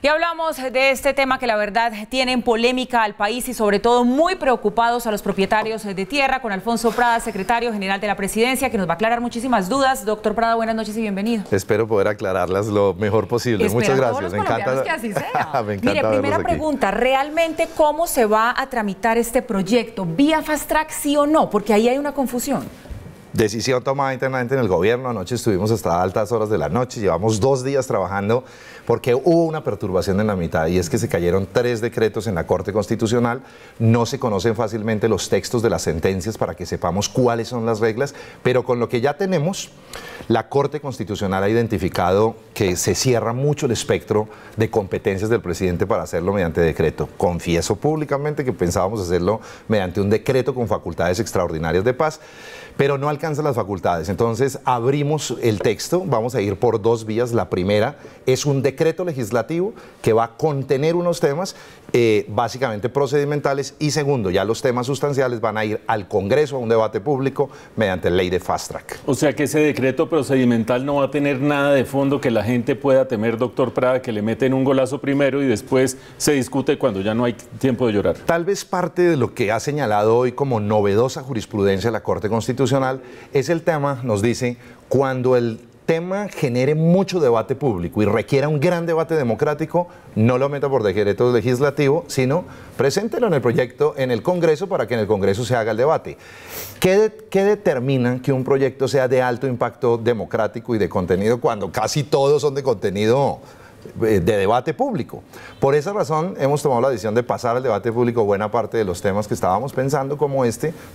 Y hablamos de este tema que la verdad tiene en polémica al país y sobre todo muy preocupados a los propietarios de tierra, con Alfonso Prada, secretario general de la Presidencia, que nos va a aclarar muchísimas dudas. Doctor Prada, buenas noches y bienvenido. Espero poder aclararlas lo mejor posible. Muchas gracias. Me encanta que así sea. Me encanta. Mire, primera pregunta, ¿realmente cómo se va a tramitar este proyecto? ¿Vía Fast Track sí o no? Porque ahí hay una confusión. Decisión tomada internamente en el gobierno. Anoche estuvimos hasta altas horas de la noche, llevamos 2 días trabajando porque hubo una perturbación en la mitad, y es que se cayeron 3 decretos en la Corte Constitucional. No se conocen fácilmente los textos de las sentencias para que sepamos cuáles son las reglas, pero con lo que ya tenemos, la Corte Constitucional ha identificado que se cierra mucho el espectro de competencias del presidente para hacerlo mediante decreto. Confieso públicamente que pensábamos hacerlo mediante un decreto con facultades extraordinarias de paz, pero no alcanza las facultades. Entonces abrimos el texto, vamos a ir por 2 vías. La primera es un decreto legislativo que va a contener unos temas básicamente procedimentales, y segundo, ya los temas sustanciales van a ir al Congreso a un debate público mediante ley de Fast Track. O sea que ese decreto procedimental no va a tener nada de fondo que la gente pueda temer, doctor Prada, que le meten un golazo primero y después se discute cuando ya no hay tiempo de llorar. Tal vez parte de lo que ha señalado hoy como novedosa jurisprudencia la Corte Constitucional es el tema, nos dice, cuando el tema genere mucho debate público y requiera un gran debate democrático, no lo meta por decreto legislativo, sino preséntelo en el proyecto en el Congreso para que en el Congreso se haga el debate. ¿Qué determina que un proyecto sea de alto impacto democrático y de contenido cuando casi todos son de contenido de debate público? Por esa razón hemos tomado la decisión de pasar al debate público buena parte de los temas que estábamos pensando, como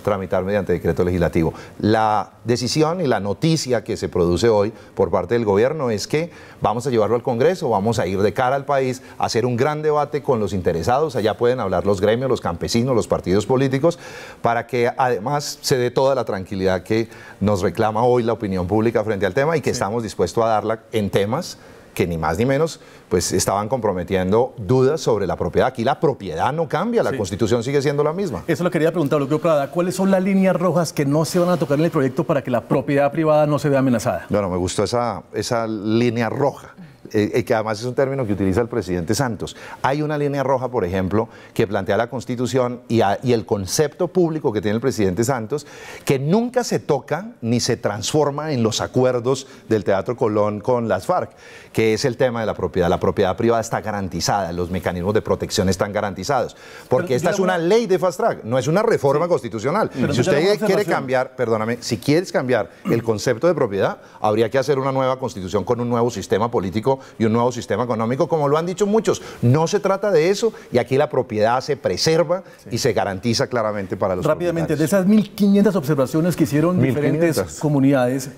tramitar mediante decreto legislativo. La decisión y la noticia que se produce hoy por parte del gobierno es que vamos a llevarlo al Congreso, vamos a ir de cara al país a hacer un gran debate con los interesados. Allá pueden hablar los gremios, los campesinos, los partidos políticos, para que además se dé toda la tranquilidad que nos reclama hoy la opinión pública frente al tema, y que estamos dispuestos a darla en temas que ni más ni menos pues estaban comprometiendo dudas sobre la propiedad. Aquí la propiedad no cambia, la Constitución sigue siendo la misma. Eso lo quería preguntar, doctor Prada, ¿cuáles son las líneas rojas que no se van a tocar en el proyecto para que la propiedad privada no se vea amenazada? Bueno, me gustó esa línea roja. Que además es un término que utiliza el presidente Santos. Hay una línea roja, por ejemplo, que plantea la Constitución y el concepto público que tiene el presidente Santos, que nunca se toca ni se transforma en los acuerdos del Teatro Colón con las FARC, que es el tema de la propiedad. La propiedad privada está garantizada, los mecanismos de protección están garantizados, porque esta es una ley de Fast Track, no es una reforma constitucional. Pero si usted quiere cambiar, perdóname, si quieres cambiar el concepto de propiedad, habría que hacer una nueva Constitución con un nuevo sistema político y un nuevo sistema económico, como lo han dicho muchos. No se trata de eso, y aquí la propiedad se preserva y se garantiza claramente para los Rápidamente, de esas 1.500 observaciones que hicieron diferentes comunidades,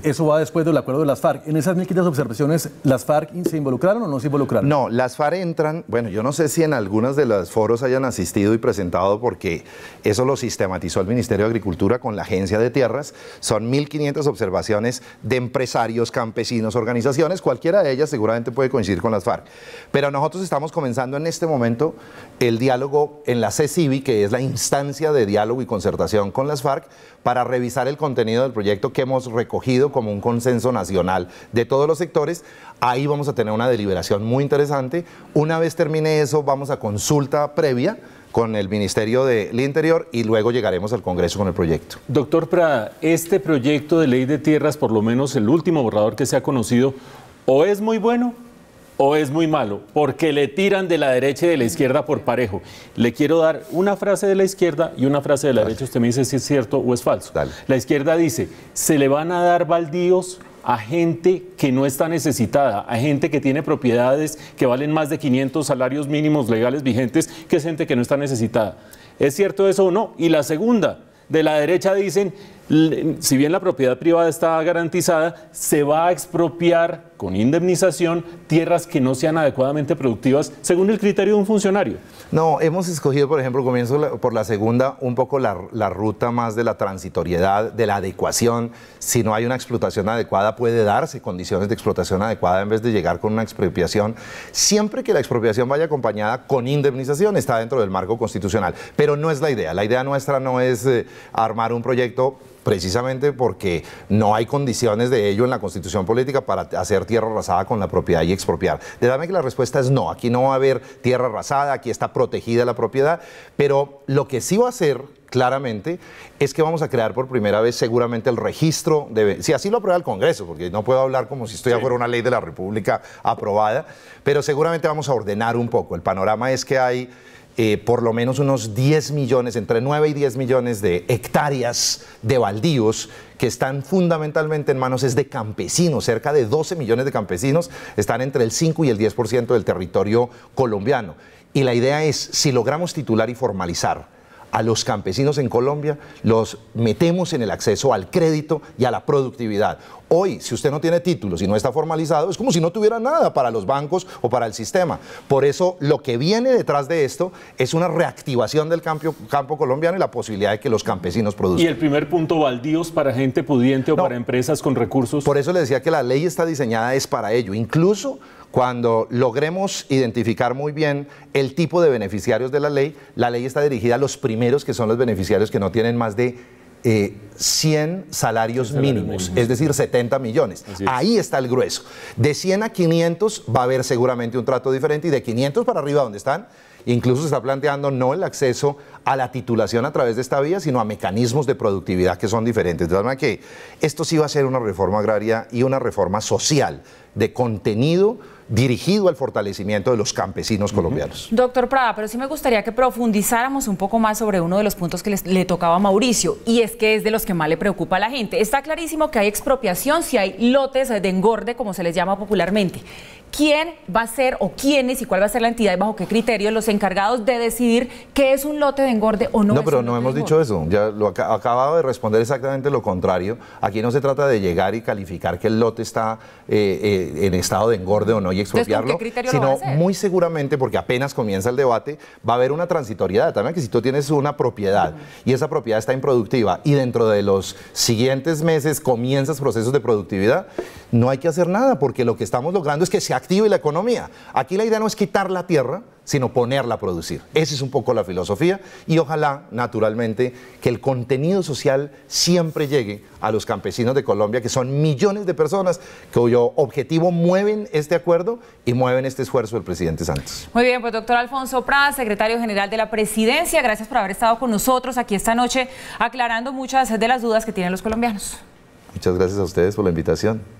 eso va después del acuerdo de las FARC. En esas 1.500 observaciones, ¿las FARC se involucraron o no se involucraron? No, las FARC entran, bueno, yo no sé si en algunas de los foros hayan asistido y presentado, porque eso lo sistematizó el Ministerio de Agricultura con la Agencia de Tierras. Son 1.500 observaciones de empresarios, campesinos, organizaciones, cualquiera de ellas seguramente puede coincidir con las FARC. Pero nosotros estamos comenzando en este momento el diálogo en la CECIBI, que es la instancia de diálogo y concertación con las FARC, para revisar el contenido del proyecto que hemos recogido como un consenso nacional de todos los sectores. Ahí vamos a tener una deliberación muy interesante. Una vez termine eso, vamos a consulta previa con el Ministerio del Interior y luego llegaremos al Congreso con el proyecto. Doctor Prada, este proyecto de ley de tierras, por lo menos el último borrador que se ha conocido, o es muy bueno o es muy malo, porque le tiran de la derecha y de la izquierda por parejo. Le quiero dar una frase de la izquierda y una frase de la derecha. Usted me dice si es cierto o es falso. Dale. La izquierda dice, se le van a dar baldíos a gente que no está necesitada, a gente que tiene propiedades que valen más de 500 salarios mínimos legales vigentes, que es gente que no está necesitada. ¿Es cierto eso o no? Y la segunda, de la derecha dicen, si bien la propiedad privada está garantizada, se va a expropiar con indemnización tierras que no sean adecuadamente productivas según el criterio de un funcionario. No, hemos escogido, por ejemplo, comienzo por la segunda, un poco la ruta más de la transitoriedad, de la adecuación. Si no hay una explotación adecuada, puede darse condiciones de explotación adecuada en vez de llegar con una expropiación, siempre que la expropiación vaya acompañada con indemnización. Está dentro del marco constitucional, pero no es la idea. La idea nuestra no es armar un proyecto precisamente porque no hay condiciones de ello en la Constitución política para hacer tierra arrasada con la propiedad y expropiar. De darme que la respuesta es no, aquí no va a haber tierra arrasada, aquí está protegida la propiedad, pero lo que sí va a hacer claramente es que vamos a crear por primera vez seguramente el registro de... Si así lo aprueba el Congreso, porque no puedo hablar como si esto ya fuera una ley de la República aprobada, pero seguramente vamos a ordenar un poco. El panorama es que hay por lo menos unos 10 millones, entre 9 y 10 millones de hectáreas de baldíos que están fundamentalmente en manos de campesinos. Cerca de 12 millones de campesinos están entre el 5 y el 10% del territorio colombiano. Y la idea es, si logramos titular y formalizar a los campesinos en Colombia, los metemos en el acceso al crédito y a la productividad. Hoy, si usted no tiene títulos y no está formalizado, es como si no tuviera nada para los bancos o para el sistema. Por eso, lo que viene detrás de esto es una reactivación del campo colombiano y la posibilidad de que los campesinos produzcan. ¿Y el primer punto, baldíos para gente pudiente o para empresas con recursos? Por eso le decía que la ley está diseñada es para ello. Incluso cuando logremos identificar muy bien el tipo de beneficiarios de la ley está dirigida a los primeros, que son los beneficiarios que no tienen más de 100 salarios mínimos, es decir, 70 millones. Ahí está el grueso. De 100 a 500 va a haber seguramente un trato diferente, y de 500 para arriba, donde están, incluso se está planteando no el acceso a la titulación a través de esta vía, sino a mecanismos de productividad que son diferentes. De forma que esto sí va a ser una reforma agraria y una reforma social de contenido dirigido al fortalecimiento de los campesinos colombianos. Doctor Prada, pero sí me gustaría que profundizáramos un poco más sobre uno de los puntos que le tocaba a Mauricio, y es que es de los que más le preocupa a la gente. Está clarísimo que hay expropiación si hay lotes de engorde, como se les llama popularmente. ¿Quién va a ser, o quiénes, y cuál va a ser la entidad y bajo qué criterios los encargados de decidir qué es un lote de engorde o no? No, pero no hemos dicho eso. Ya lo acababa de responder exactamente lo contrario. Aquí no se trata de llegar y calificar que el lote está en estado de engorde o no y expropiarlo, sino muy seguramente, porque apenas comienza el debate, va a haber una transitoriedad. También que si tú tienes una propiedad y esa propiedad está improductiva y dentro de los siguientes meses comienzas procesos de productividad, no hay que hacer nada, porque lo que estamos logrando es que se active la economía. Aquí la idea no es quitar la tierra, sino ponerla a producir. Esa es un poco la filosofía, y ojalá, naturalmente, que el contenido social siempre llegue a los campesinos de Colombia, que son millones de personas cuyo objetivo mueven este acuerdo y mueven este esfuerzo del presidente Santos. Muy bien, pues doctor Alfonso Prada, secretario general de la Presidencia, gracias por haber estado con nosotros aquí esta noche aclarando muchas de las dudas que tienen los colombianos. Muchas gracias a ustedes por la invitación.